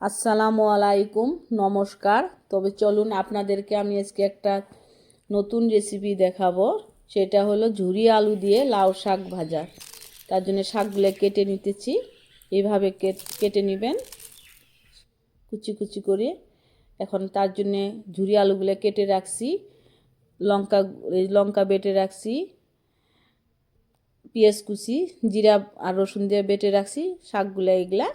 আসসালামু আলাইকুম, নমস্কার। তবে চলুন আপনাদেরকে আমি আজকে একটা নতুন রেসিপি দেখাবো। সেটা হলো ঝুরি আলু দিয়ে লাউ শাক ভাজা। তার জন্য শাকগুলো কেটে নিতেছি। এইভাবে কেটে নেবেন কুচি কুচি করে। এখন তার জন্য ঝুরি আলুগুলো কেটে রাখছি, লঙ্কা বেটে রাখছি, পেঁয়াজ কুচি, জিরা আর রসুন দিয়ে বেটে রাখছি শাকগুলো এগুলা।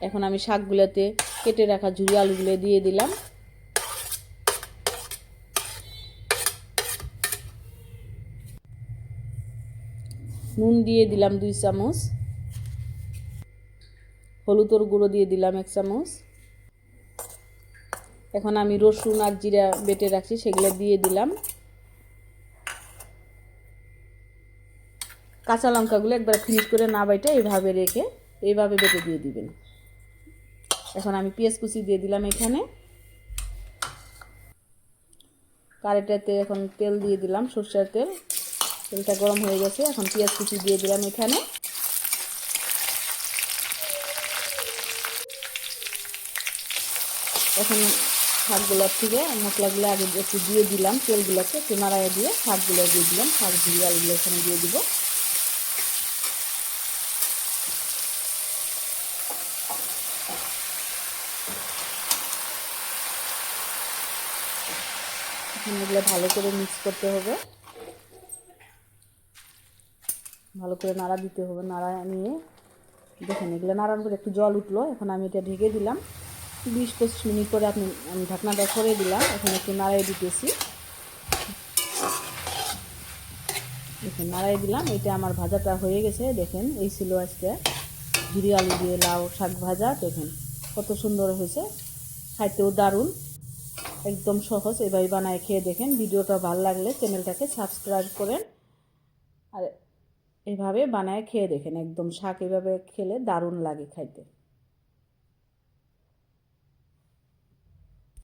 এখন আমি শাকগুলোতে কেটে রাখা ঝুরি আলুগুলো দিয়ে দিলাম। নুন দিয়ে দিলাম 2 চামচ, হলুদের গুঁড়ো দিয়ে দিলাম 1 চামচ। এখন আমি রসুন আর জিরা বেটে রাখছি সেগুলো দিয়ে দিলাম। কাঁচা লঙ্কাগুলো একবার ফিনিশ করে না বাইটে এইভাবে রেখে এইভাবে বেটে দিয়ে দিবেন। এখন আমি পেঁয়াজ কুচি দিয়ে দিলাম এখানে। কড়াইটাতে এখন তেল দিয়ে দিলাম, সরষের তেল। তেলটা গরম হয়ে গেছে, এখন পেঁয়াজ কুচি দিয়ে দিলাম এখানে। এখন শাকগুলোর থেকে মশলাগুলো আগে একটু দিয়ে দিলাম, তেলগুলোকে একটু নাড়াইয়ে দিয়ে শাকগুলো দিয়ে দিলাম। শাক ঝুরি আলুগুলো এখানে দিয়ে দিব। এখন এগুলো ভালো করে মিক্স করতে হবে, ভালো করে নাড়া দিতে হবে। নাড়া নিয়ে দেখেন এগুলো নাড়ার পরে একটু জল উঠলো। এখন আমি এটা ঢেকে দিলাম 20-25 মিনিট পরে আমি ঢাকনাটা সরিয়ে দিলাম। এখন একটু নাড়াই দিতেছি, দেখেন নাড়াই দিলাম। এটা আমার ভাজাটা হয়ে গেছে। দেখেন এই ছিল আজকে ঝুরি আলু দিয়ে লাউ শাক ভাজা। দেখেন কত সুন্দর হয়েছে, খাইতেও দারুণ, একদম সহজ। এভাবে বানায় খেয়ে দেখেন। ভিডিওটা ভালো লাগলে চ্যানেলটাকে সাবস্ক্রাইব করেন, আর এভাবে বানায় খেয়ে দেখেন। একদম শাক এভাবে খেলে দারুণ লাগে খাইতে।